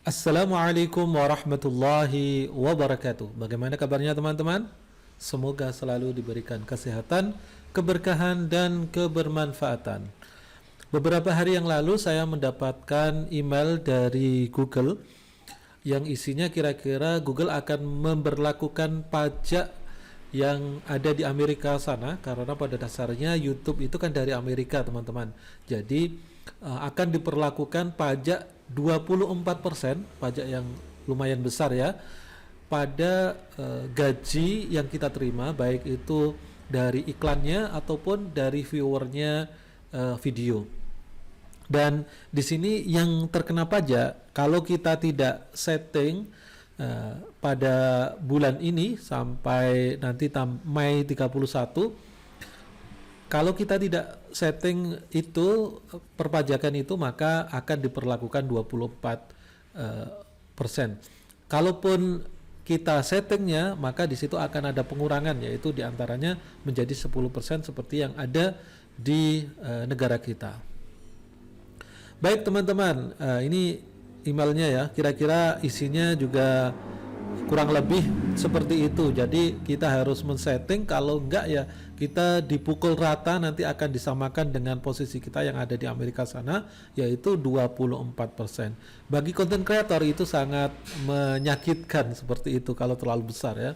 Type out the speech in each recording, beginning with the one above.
Assalamualaikum warahmatullahi wabarakatuh. Bagaimana kabarnya teman-teman? Semoga selalu diberikan kesehatan, keberkahan, dan kebermanfaatan. Beberapa hari yang lalu saya mendapatkan email dari Google yang isinya kira-kira Google akan memberlakukan pajak yang ada di Amerika sana, karena pada dasarnya YouTube itu kan dari Amerika teman-teman. Jadi akan diperlakukan pajak 24%, pajak yang lumayan besar ya, pada gaji yang kita terima, baik itu dari iklannya ataupun dari viewernya video. Dan di sini yang terkena pajak kalau kita tidak setting pada bulan ini sampai nanti Mei 31, kalau kita tidak setting itu perpajakan itu, maka akan diperlakukan 24%. Kalaupun kita settingnya, maka di situ akan ada pengurangan, yaitu diantaranya menjadi 10% seperti yang ada di negara kita. Baik teman-teman, ini emailnya ya, kira-kira isinya juga kurang lebih seperti itu. Jadi kita harus men-setting, kalau enggak ya kita dipukul rata, nanti akan disamakan dengan posisi kita yang ada di Amerika sana, yaitu 24%. Bagi content creator itu sangat menyakitkan seperti itu kalau terlalu besar ya.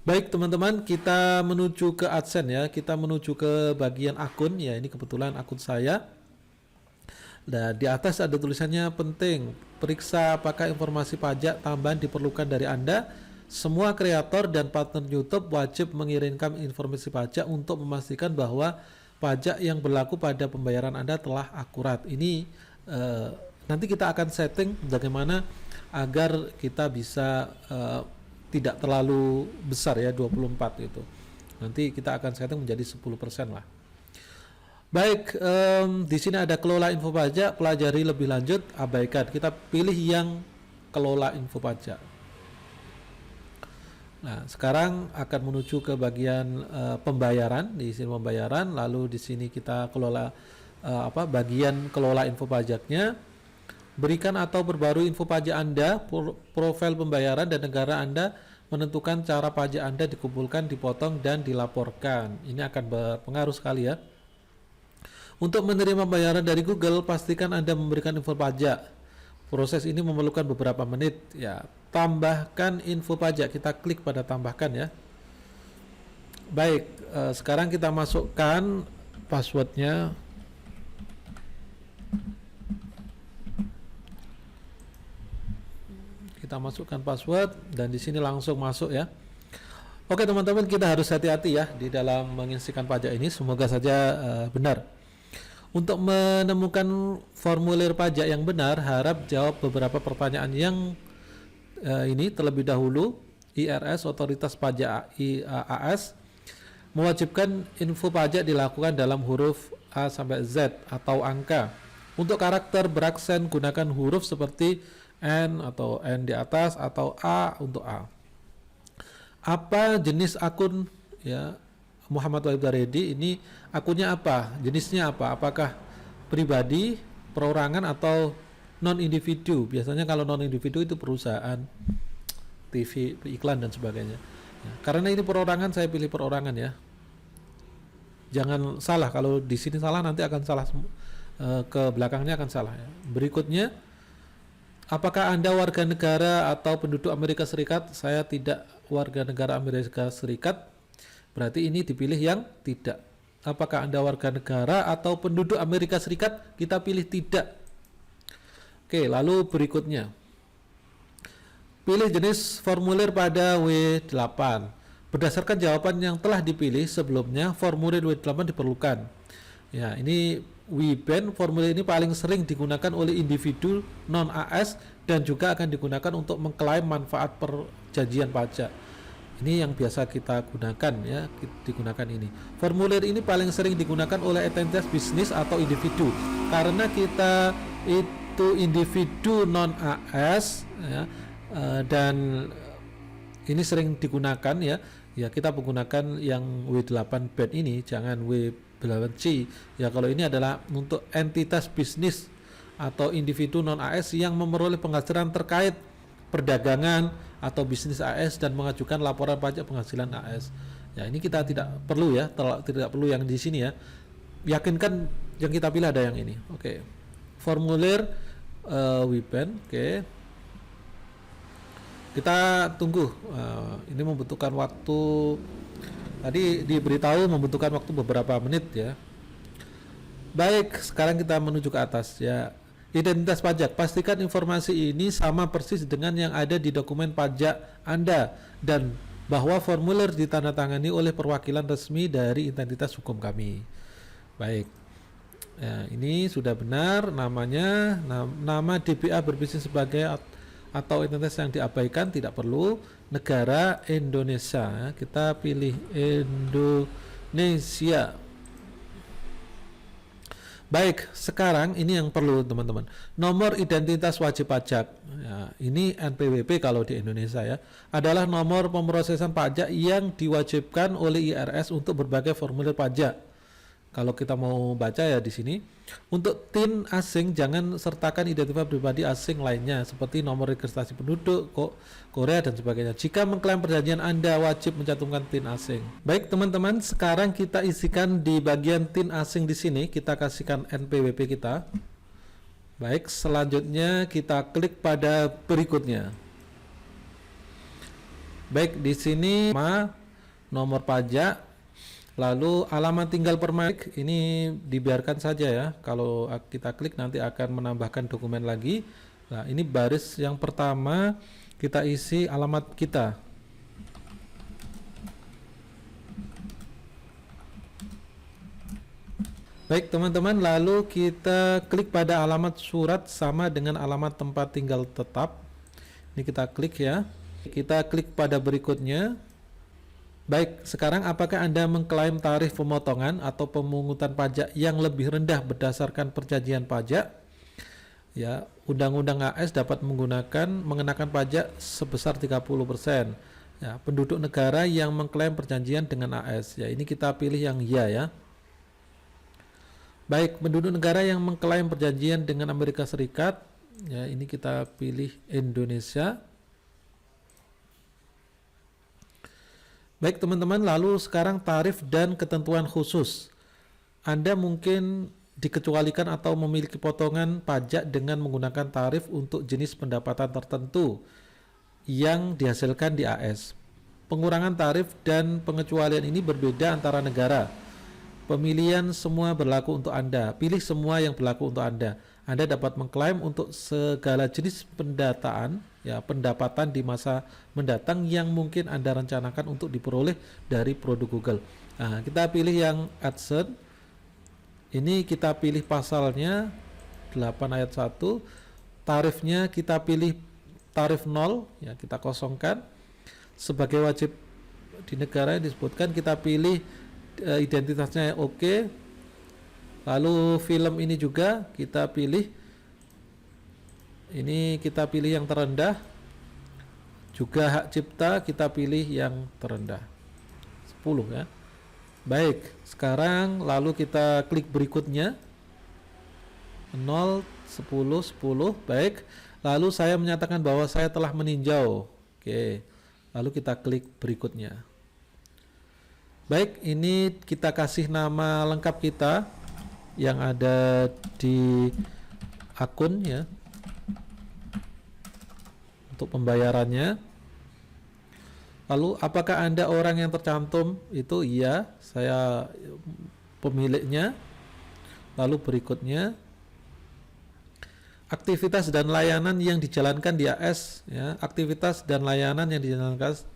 Baik teman-teman, kita menuju ke AdSense ya, kita menuju ke bagian akun ya, ini kebetulan akun saya. Nah, di atas ada tulisannya penting, periksa apakah informasi pajak tambahan diperlukan dari Anda. Semua kreator dan partner YouTube wajib mengirimkan informasi pajak untuk memastikan bahwa pajak yang berlaku pada pembayaran Anda telah akurat. Ini nanti kita akan setting bagaimana agar kita bisa tidak terlalu besar ya, 24 itu. Nanti kita akan setting menjadi 10% lah. Baik, di sini ada kelola info pajak, pelajari lebih lanjut, abaikan. Kita pilih yang kelola info pajak. Nah, sekarang akan menuju ke bagian pembayaran. Di sini pembayaran, lalu di sini kita kelola bagian kelola info pajaknya. Berikan atau perbarui info pajak Anda, profil pembayaran dan negara Anda, menentukan cara pajak Anda dikumpulkan, dipotong dan dilaporkan. Ini akan berpengaruh sekali ya. Untuk menerima bayaran dari Google, pastikan Anda memberikan info pajak. Proses ini memerlukan beberapa menit. Ya, tambahkan info pajak. Kita klik pada tambahkan ya. Baik, sekarang kita masukkan passwordnya. Kita masukkan password dan di sini langsung masuk ya. Oke teman-teman, kita harus hati-hati ya di dalam mengisikan pajak ini. Semoga saja benar. Untuk menemukan formulir pajak yang benar, harap jawab beberapa pertanyaan yang ini terlebih dahulu. IRS, Otoritas Pajak AS, mewajibkan info pajak dilakukan dalam huruf A sampai Z atau angka. Untuk karakter beraksen, gunakan huruf seperti N atau N di atas atau A untuk A. Apa jenis akun ya? Muhammad Wahid Daredi, ini akunnya apa? Jenisnya apa? Apakah pribadi, perorangan atau non individu? Biasanya kalau non individu itu perusahaan, TV, iklan dan sebagainya. Ya, karena ini perorangan, saya pilih perorangan ya. Jangan salah, kalau di sini salah nanti akan salah, ke belakangnya akan salah ya. Berikutnya, apakah Anda warga negara atau penduduk Amerika Serikat? Saya tidak warga negara Amerika Serikat. Berarti ini dipilih yang tidak. Apakah Anda warga negara atau penduduk Amerika Serikat? Kita pilih tidak. Oke, lalu berikutnya. Pilih jenis formulir pada W8. Berdasarkan jawaban yang telah dipilih sebelumnya, formulir W8 diperlukan. Ya, ini WBEN, formulir ini paling sering digunakan oleh individu non-AS dan juga akan digunakan untuk mengklaim manfaat perjanjian pajak. Ini yang biasa kita gunakan ya, digunakan ini. Formulir ini paling sering digunakan oleh entitas bisnis atau individu. Karena kita itu individu non-AS ya, dan ini sering digunakan ya. Ya, kita menggunakan yang W8 BEN ini, jangan W8C. Ya, kalau ini adalah untuk entitas bisnis atau individu non AS yang memperoleh penghasilan terkait perdagangan atau bisnis AS dan mengajukan laporan pajak penghasilan AS. Ya, ini kita tidak perlu ya, tidak perlu yang di sini ya. Yakinkan yang kita pilih ada yang ini. Oke. Formulir WIPEN. Oke. Kita tunggu. Ini membutuhkan waktu. Tadi diberitahu membutuhkan waktu beberapa menit ya. Baik, sekarang kita menuju ke atas ya. Identitas pajak, pastikan informasi ini sama persis dengan yang ada di dokumen pajak Anda dan bahwa formulir ditandatangani oleh perwakilan resmi dari identitas hukum kami. Baik, ya, ini sudah benar namanya, nama DBA berbisnis sebagai atau identitas yang diabaikan tidak perlu. Negara Indonesia, kita pilih Indonesia. Baik, sekarang ini yang perlu teman-teman. Nomor identitas wajib pajak. Ya, ini NPWP kalau di Indonesia ya. Adalah nomor pemrosesan pajak yang diwajibkan oleh IRS untuk berbagai formulir pajak. Kalau kita mau baca ya di sini. Untuk TIN asing jangan sertakan identitas pribadi asing lainnya seperti nomor registrasi penduduk, Korea dan sebagainya. Jika mengklaim perjanjian Anda wajib mencantumkan TIN asing. Baik teman-teman, sekarang kita isikan di bagian TIN asing di sini, kita kasihkan NPWP kita. Baik, selanjutnya kita klik pada berikutnya. Baik, di sini nomor pajak. Lalu alamat tinggal permanik ini dibiarkan saja ya. Kalau kita klik nanti akan menambahkan dokumen lagi. Nah, ini baris yang pertama kita isi alamat kita. Baik teman-teman, lalu kita klik pada alamat surat sama dengan alamat tempat tinggal tetap. Ini kita klik ya. Kita klik pada berikutnya. Baik, sekarang apakah Anda mengklaim tarif pemotongan atau pemungutan pajak yang lebih rendah berdasarkan perjanjian pajak? Ya, Undang-Undang AS dapat mengenakan pajak sebesar 30%. Ya, penduduk negara yang mengklaim perjanjian dengan AS. Ya, ini kita pilih yang ya. Baik, penduduk negara yang mengklaim perjanjian dengan Amerika Serikat. Ya, ini kita pilih Indonesia. Baik teman-teman, lalu sekarang tarif dan ketentuan khusus. Anda mungkin dikecualikan atau memiliki potongan pajak dengan menggunakan tarif untuk jenis pendapatan tertentu yang dihasilkan di AS. Pengurangan tarif dan pengecualian ini berbeda antara negara. Pemilihan semua berlaku untuk Anda. Pilih semua yang berlaku untuk Anda. Anda dapat mengklaim untuk segala jenis pendapatan di masa mendatang yang mungkin Anda rencanakan untuk diperoleh dari produk Google. Nah, kita pilih yang AdSense. Ini kita pilih pasalnya 8 ayat 1. Tarifnya kita pilih tarif 0, ya kita kosongkan. Sebagai wajib di negara yang disebutkan kita pilih identitasnya oke. Lalu film ini juga kita pilih. Ini kita pilih yang terendah. Juga hak cipta kita pilih yang terendah 10 ya. Baik, sekarang lalu kita klik berikutnya 0, 10, 10. Baik, lalu saya menyatakan bahwa saya telah meninjau. Oke, lalu kita klik berikutnya. Baik, ini kita kasih nama lengkap kita yang ada di akun ya untuk pembayarannya. Lalu apakah Anda orang yang tercantum? Itu iya, saya pemiliknya. Lalu berikutnya aktivitas dan layanan yang dijalankan di AS ya, aktivitas dan layanan yang dijalankan.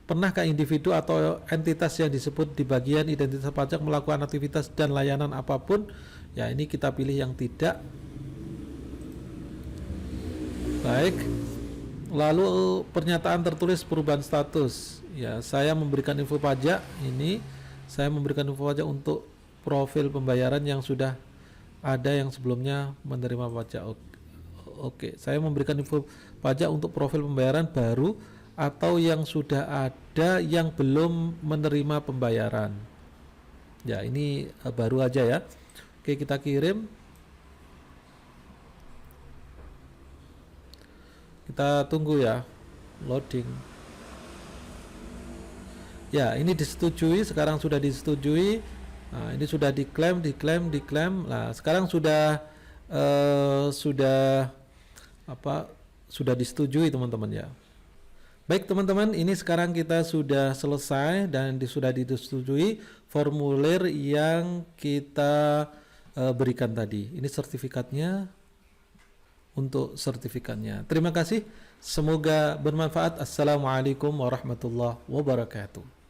Pernahkah individu atau entitas yang disebut di bagian identitas pajak melakukan aktivitas dan layanan apapun? Ya, ini kita pilih yang tidak. Baik. Lalu pernyataan tertulis perubahan status. Ya, saya memberikan info pajak ini. Saya memberikan info pajak untuk profil pembayaran yang sudah ada yang sebelumnya menerima pajak. Oke, saya memberikan info pajak untuk profil pembayaran baru atau yang sudah ada yang belum menerima pembayaran. Ya, ini baru aja ya. Oke, kita kirim. Kita tunggu ya, loading. Ya, ini disetujui, sekarang sudah disetujui. Nah, ini sudah diklaim. Nah, sekarang sudah apa? Sudah disetujui teman-teman ya. Baik teman-teman, ini sekarang kita sudah selesai dan sudah disetujui formulir yang kita berikan tadi. Ini sertifikatnya, untuk sertifikatnya. Terima kasih, semoga bermanfaat. Assalamualaikum warahmatullahi wabarakatuh.